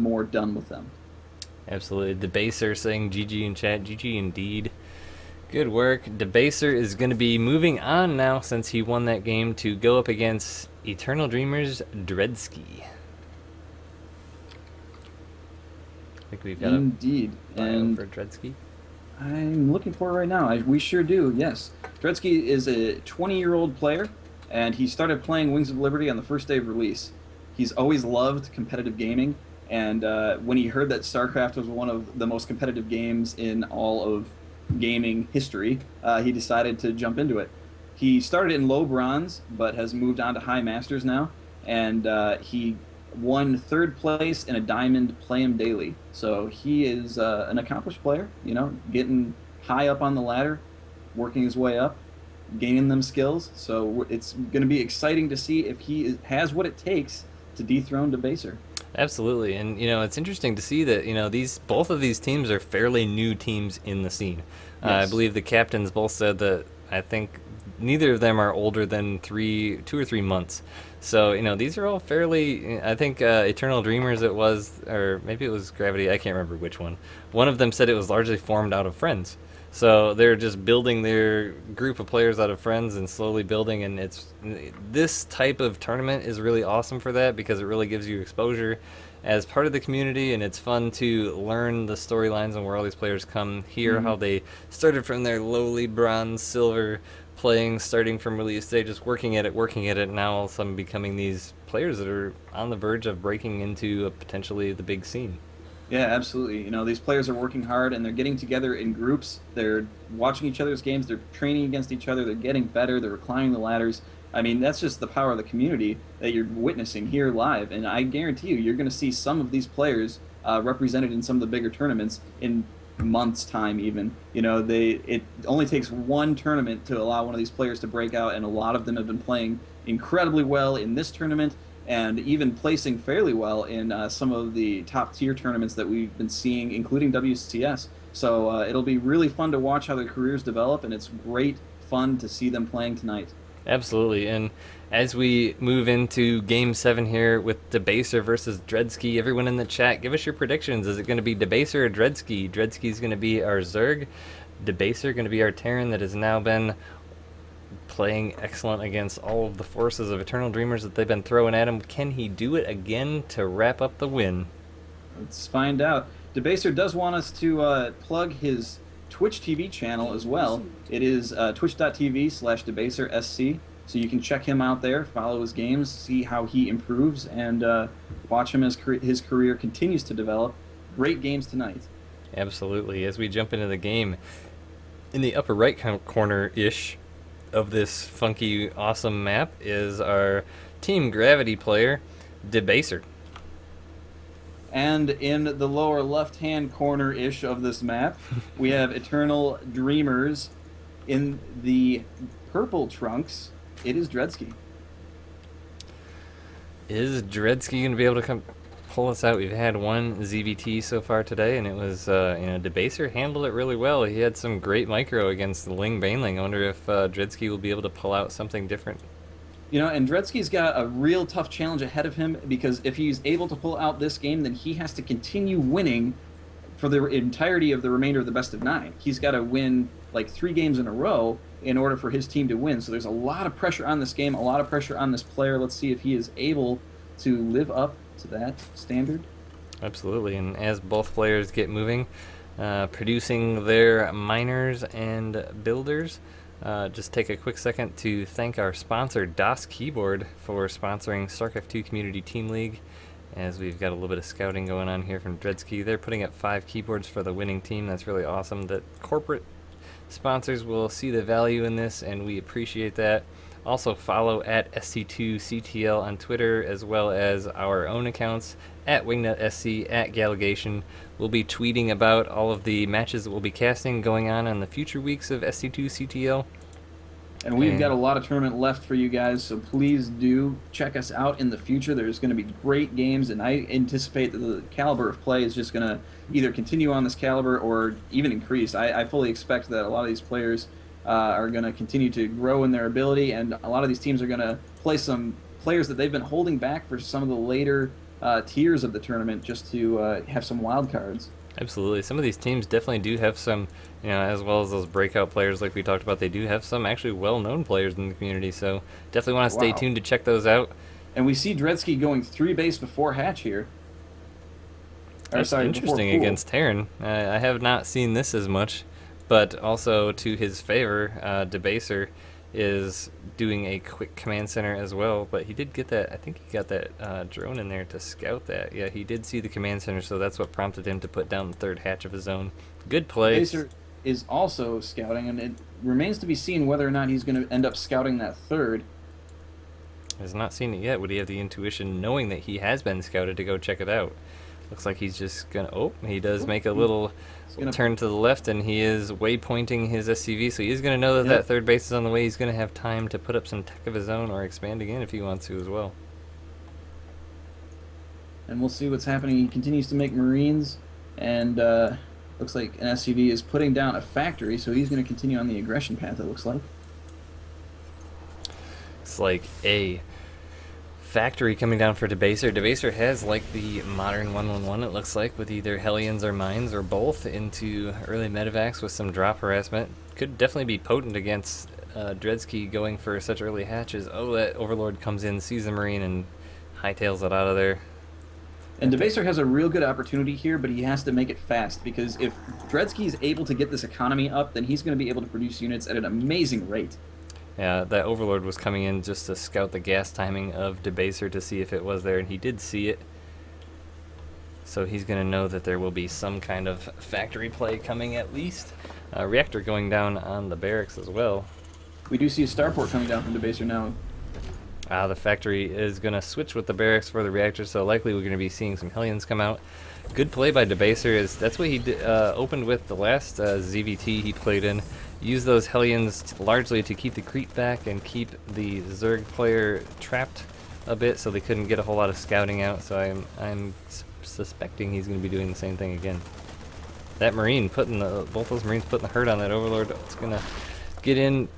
more done with them. Absolutely. Debaser saying GG in chat. GG indeed. Good work. Debaser is going to be moving on now since he won that game to go up against Eternal Dreamers Dredsky. I think we've got a Indeed. bio And for Dredsky. I'm looking for it right now. We sure do, yes. Dredsky is a 20-year-old player, and he started playing Wings of Liberty on the first day of release. He's always loved competitive gaming, and when he heard that StarCraft was one of the most competitive games in all of gaming history, he decided to jump into it. He started in low bronze, but has moved on to high masters now, and he won third place in a diamond play-em daily. So he is an accomplished player, getting high up on the ladder, working his way up, gaining them skills. So it's going to be exciting to see if he has what it takes to dethrone Debaser. Absolutely, and it's interesting to see that these both of these teams are fairly new teams in the scene. I Yes. believe the captains both said that I think neither of them are older than 2 or 3 months. So these are all fairly. I think Eternal Dreamers it was, or maybe it was Gravity. I can't remember which one. One of them said it was largely formed out of friends. So they're just building their group of players out of friends and slowly building, and this type of tournament is really awesome for that because it really gives you exposure as part of the community, and it's fun to learn the storylines and where all these players come, hear how Mhm. they started from their lowly bronze, silver playing, starting from release day, just working at it, now all of a sudden becoming these players that are on the verge of breaking into potentially the big scene. Yeah, absolutely. These players are working hard and they're getting together in groups. They're watching each other's games. They're training against each other. They're getting better. They're climbing the ladders. I mean, that's just the power of the community that you're witnessing here live. And I guarantee you're going to see some of these players represented in some of the bigger tournaments in months' time. Even it only takes one tournament to allow one of these players to break out, and a lot of them have been playing incredibly well in this tournament and even placing fairly well in some of the top tier tournaments that we've been seeing, including WCS. So it'll be really fun to watch how their careers develop, and it's great fun to see them playing tonight. Absolutely. And as we move into Game 7 here with Debaser versus Dredsky, everyone in the chat, give us your predictions. Is it going to be Debaser or Dredsky? Dredsky's going to be our Zerg. Debaser going to be our Terran that has now been playing excellent against all of the forces of Eternal Dreamers that they've been throwing at him. Can he do it again to wrap up the win? Let's find out. Debaser does want us to plug his Twitch TV channel as well. It is twitch.tv/DebaserSC. So you can check him out there, follow his games, see how he improves, and watch him as his career continues to develop. Great games tonight. Absolutely. As we jump into the game, in the upper right corner-ish of this funky, awesome map is our Team Gravity player, Debaser. And in the lower left-hand corner-ish of this map, we have Eternal Dreamers. In the purple trunks, it is Dredsky. Is Dredsky going to be able to pull us out? We've had one ZVT so far today, and it was, Debaser handled it really well. He had some great micro against the Ling Baneling. I wonder if Dredsky will be able to pull out something different. And Dredsky's got a real tough challenge ahead of him, because if he's able to pull out this game, then he has to continue winning for the entirety of the remainder of the best of 9. He's got to win like 3 games in a row in order for his team to win. So there's a lot of pressure on this game, a lot of pressure on this player. Let's see if he is able to live up to that standard. Absolutely, and as both players get moving, producing their miners and builders, just take a quick second to thank our sponsor, DOS Keyboard, for sponsoring StarCraft 2 Community Team League, as we've got a little bit of scouting going on here from Dredsky. They're putting up 5 keyboards for the winning team. That's really awesome that corporate sponsors will see the value in this, and we appreciate that. Also follow at SC2CTL on Twitter, as well as our own accounts at WingnutSC, at Gallegation. We'll be tweeting about all of the matches that we'll be casting going on in the future weeks of SC2CTL. And we've got a lot of tournament left for you guys, so please do check us out in the future. There's going to be great games, and I anticipate that the caliber of play is just going to either continue on this caliber or even increase. I fully expect that a lot of these players are going to continue to grow in their ability, and a lot of these teams are going to play some players that they've been holding back for some of the later tiers of the tournament just to have some wild cards. Absolutely. Some of these teams definitely do have some, as well as those breakout players like we talked about, they do have some actually well-known players in the community. So definitely want to stay Wow. tuned to check those out. And we see Dretzky going 3 base before hatch here. Or That's sorry, before interesting pool. against Terran. I have not seen this as much, but also to his favor, Debaser is doing a quick command center as well. But he did get that. I think he got that drone in there to scout that. Yeah, he did see the command center, so that's what prompted him to put down the third hatch of his own. Good play. Baser is also scouting, and it remains to be seen whether or not he's going to end up scouting that third. Has not seen it yet. Would he have the intuition, knowing that he has been scouted, to go check it out? Looks like he's just gonna. Oh, he does make a little turn to the left, and he is waypointing his SCV, so he's gonna know that that third base is on the way. He's gonna have time to put up some tech of his own or expand again if he wants to as well. And we'll see what's happening. He continues to make Marines, and looks like an SCV is putting down a factory, so he's going to continue on the aggression path, it looks like. It's like a factory coming down for Debaser. Debaser has like the modern 111, it looks like, with either Hellions or Mines or both into early medevacs with some drop harassment. Could definitely be potent against Dredsky going for such early hatches. Oh, that Overlord comes in, sees the Marine, and hightails it out of there. And Debaser has a real good opportunity here, but he has to make it fast, because if Dredsky is able to get this economy up, then he's going to be able to produce units at an amazing rate. Yeah, that Overlord was coming in just to scout the gas timing of Debaser to see if it was there, and he did see it. So he's going to know that there will be some kind of factory play coming at least. Reactor going down on the barracks as well. We do see a starport coming down from Debaser now. The factory is going to switch with the barracks for the reactor, so likely we're going to be seeing some Hellions come out. Good play by Debaser. That's what he opened with the last ZVT he played in. Use those Hellions largely to keep the creep back and keep the Zerg player trapped a bit, so they couldn't get a whole lot of scouting out. So I'm suspecting he's going to be doing the same thing again. That Marine both those Marines putting the hurt on that Overlord. It's going to get in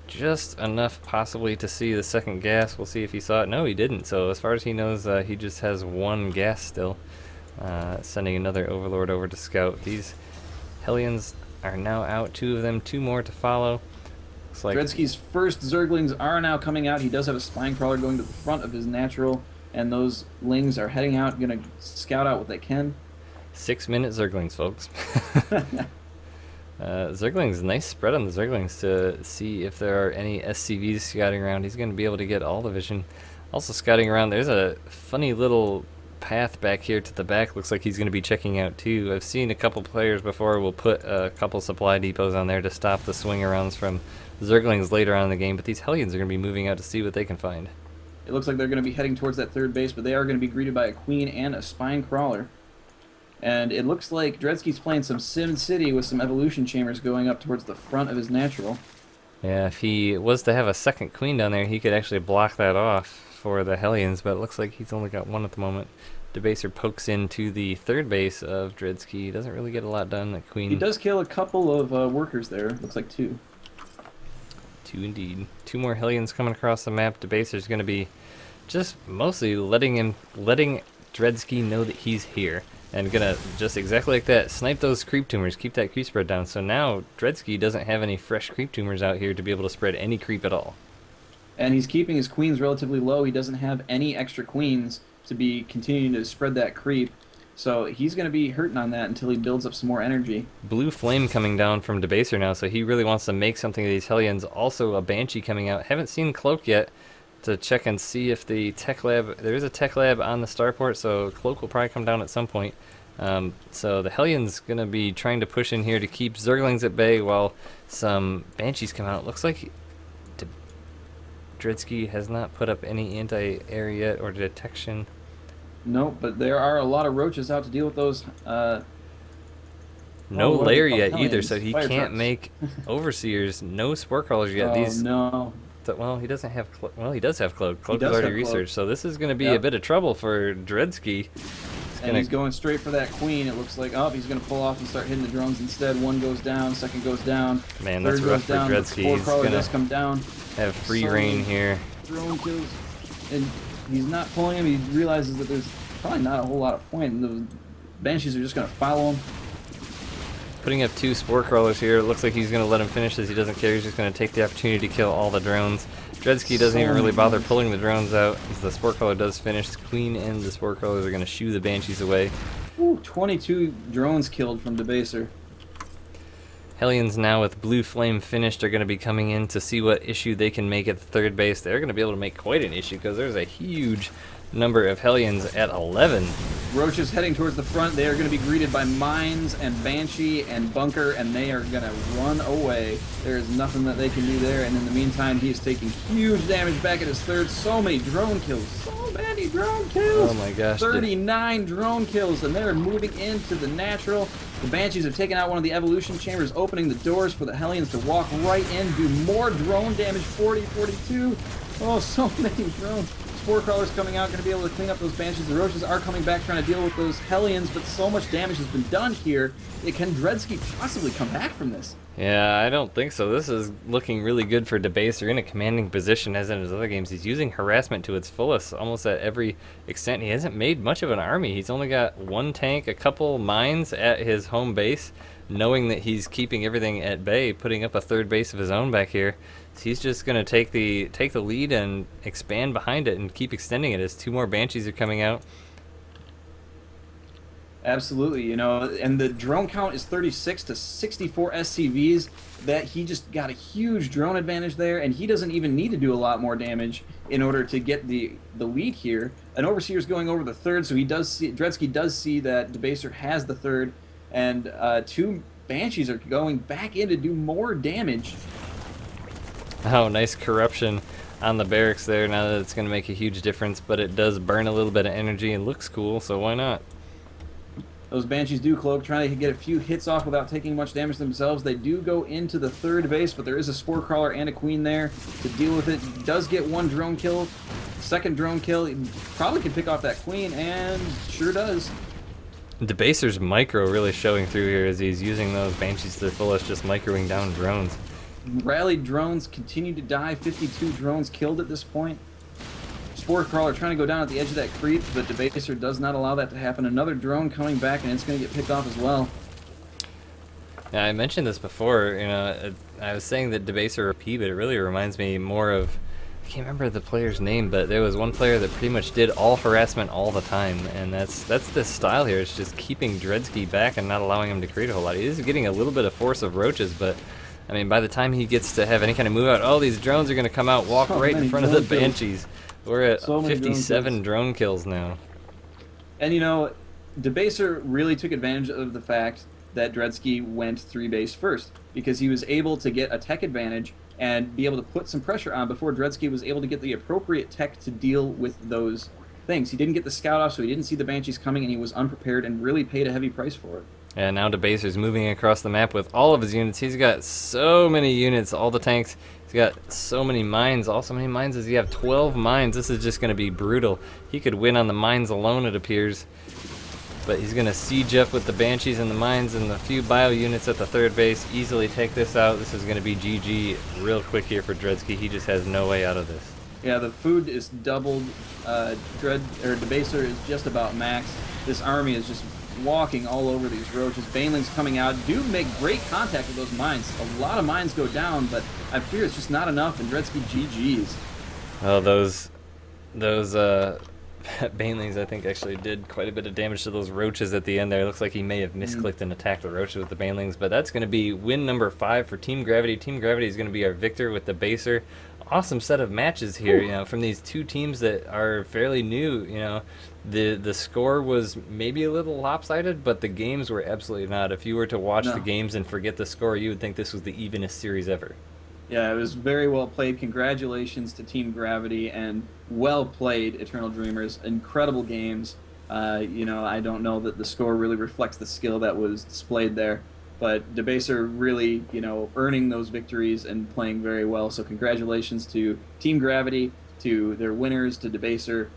just enough possibly to see the second gas. We'll see if he saw it. No, he didn't. So as far as he knows, he just has one gas still. Sending another Overlord over to scout. These Hellions are now out, 2 of them, 2 more to follow. Looks like Dredsky's first Zerglings are now coming out. He does have a spine crawler going to the front of his natural, and those Lings are heading out, going to scout out what they can. 6-minute Zerglings, folks. Zerglings, nice spread on the Zerglings to see if there are any SCVs scouting around. He's going to be able to get all the vision. Also scouting around, there's a funny little path back here to the back. Looks like he's going to be checking out too. I've seen a couple players before will put a couple supply depots on there to stop the swing arounds from Zerglings later on in the game, but these Hellions are going to be moving out to see what they can find. It looks like they're going to be heading towards that third base, but they are going to be greeted by a Queen and a spine crawler. And it looks like Dredsky's playing some Sim City with some evolution chambers going up towards the front of his natural. Yeah, if he was to have a second Queen down there, he could actually block that off for the Hellions, but it looks like he's only got one at the moment. Debaser pokes into the third base of Dredsky. Doesn't really get a lot done. The Queen. He does kill a couple of workers there. Looks like 2. 2 indeed. 2 more Hellions coming across the map. Debaser's going to be just mostly letting Dredsky know that he's here. And gonna, just exactly like that, snipe those creep tumors, keep that creep spread down. So now Dredsky doesn't have any fresh creep tumors out here to be able to spread any creep at all. And he's keeping his queens relatively low. He doesn't have any extra queens to be continuing to spread that creep. So he's going to be hurting on that until he builds up some more energy. Blue flame coming down from Debaser now, so he really wants to make something of these Hellions. Also a Banshee coming out. Haven't seen Cloak yet to check and see if the tech lab, there is a tech lab on the starport, so Cloak will probably come down at some point. So the Hellions going to be trying to push in here to keep Zerglings at bay while some Banshees come out. Looks like Dredsky has not put up any anti-air yet or detection. Nope, but there are a lot of roaches out to deal with those. No lair yet either, Hellions? so he Fire can't trucks. make Overseers. No Spore Crawlers yet. Oh, no. Well, he doesn't have. Well, he does have Cloak. Cloak is does already have Cloak. researched, so this is going to be a bit of trouble for Dredsky. And he's going straight for that queen. It looks like, oh, he's going to pull off and start hitting the drones instead. One goes down, second goes down. Man, third that's goes rough for down, Dredsky. Spore He's crawler gonna does come down. have free So- reign here. Drone kills. And he's not pulling him. He realizes that there's probably not a whole lot of point. The Banshees are just going to follow him. Putting up 2 Spore Crawlers here. It looks like he's going to let him finish this. He doesn't care. He's just going to take the opportunity to kill all the drones. Dredsky doesn't even really bother pulling the drones out, as the Spore Crawler does finish. The Queen and the Spore Crawlers are going to shoo the Banshees away. Ooh, 22 drones killed from Debaser. Hellions now with Blue Flame finished are going to be coming in to see what issue they can make at the third base. They're going to be able to make quite an issue because there's a huge number of Hellions at 11. Roaches heading towards the front. They are going to be greeted by Mines and Banshee and Bunker, and they are going to run away. There is nothing that they can do there, and in the meantime, he is taking huge damage back at his third. So many drone kills. So many drone kills. Oh my gosh. 39 drone kills, and they're moving into the natural. The Banshees have taken out one of the evolution chambers, opening the doors for the Hellions to walk right in, do more drone damage, 40, 42. Oh, so many drones. Spore Crawlers coming out, going to be able to clean up those Banshees. The Roaches are coming back, trying to deal with those Hellions, but so much damage has been done here. Can Dredsky possibly come back from this? Yeah, I don't think so. This is looking really good for Debaser in a commanding position, as in his other games. He's using harassment to its fullest, almost at every extent. He hasn't made much of an army. He's only got 1 tank, a couple mines at his home base, knowing that he's keeping everything at bay, putting up a third base of his own back here. So he's just going to take the lead and expand behind it and keep extending it as 2 more Banshees are coming out. Absolutely, you know, and the drone count is 36 to 64 SCVs. That he just got a huge drone advantage there, and he doesn't even need to do a lot more damage in order to get the lead here. An Overseer's going over the third, so Dredsky does see that Debaser has the third, and 2 Banshees are going back in to do more damage. Oh, nice corruption on the barracks there. Now that it's going to make a huge difference, but it does burn a little bit of energy and looks cool, so why not? Those Banshees do cloak, trying to get a few hits off without taking much damage themselves. They do go into the third base, but there is a Spore Crawler and a Queen there to deal with it. He does get 1 drone kill. Second drone kill, he probably can pick off that Queen, and sure does. Debaser's micro really showing through here as he's using those Banshees to their fullest, just microing down drones. Rallied drones continue to die. 52 drones killed at this point. Spore Crawler trying to go down at the edge of that creep, but Debaser does not allow that to happen. Another drone coming back, and it's going to get picked off as well. Yeah, I mentioned this before. You know, I was saying that Debaser OP, but it really reminds me more of, I can't remember the player's name, but there was one player that pretty much did all harassment all the time, and that's this style here. It's just keeping Dredsky back and not allowing him to create a whole lot. He is getting a little bit of force of roaches, but I mean, by the time he gets to have any kind of move out, all these drones are going to come out, walk right in front of the Banshees. We're at 57 drone kills now. And you know, Debaser really took advantage of the fact that Dredsky went 3 base first, because he was able to get a tech advantage and be able to put some pressure on before Dredsky was able to get the appropriate tech to deal with those things. He didn't get the scout off, so he didn't see the Banshees coming, and he was unprepared and really paid a heavy price for it. And now Debaser's moving across the map with all of his units. He's got so many units, all the tanks. He's got so many mines. All so many mines as you have 12 mines. This is just going to be brutal. He could win on the mines alone, it appears. But he's going to siege up with the Banshees and the mines and the few bio units at the third base. Easily take this out. This is going to be GG real quick here for Dredsky. He just has no way out of this. Yeah, the food is doubled. Debaser is just about max. This army is just walking all over these roaches. Banelings coming out do make great contact with those mines. A lot of mines go down, but I fear it's just not enough, and Dredsky GG's. Well, those Banelings, I think, actually did quite a bit of damage to those roaches at the end there. It looks like he may have misclicked and attacked the roaches with the Banelings, but that's going to be win number 5 for Team Gravity. Team Gravity is going to be our victor with the Baser. Awesome set of matches here, you know, from these 2 teams that are fairly new. You know, the score was maybe a little lopsided, but the games were absolutely not. If you were to watch the games and forget the score, you would think this was the evenest series ever. Yeah, it was very well played. Congratulations to Team Gravity, and well played, Eternal Dreamers. Incredible games. You know, I don't know that the score really reflects the skill that was displayed there, but Debaser really, you know, earning those victories and playing very well. So congratulations to Team Gravity, to their winners, to Debaser.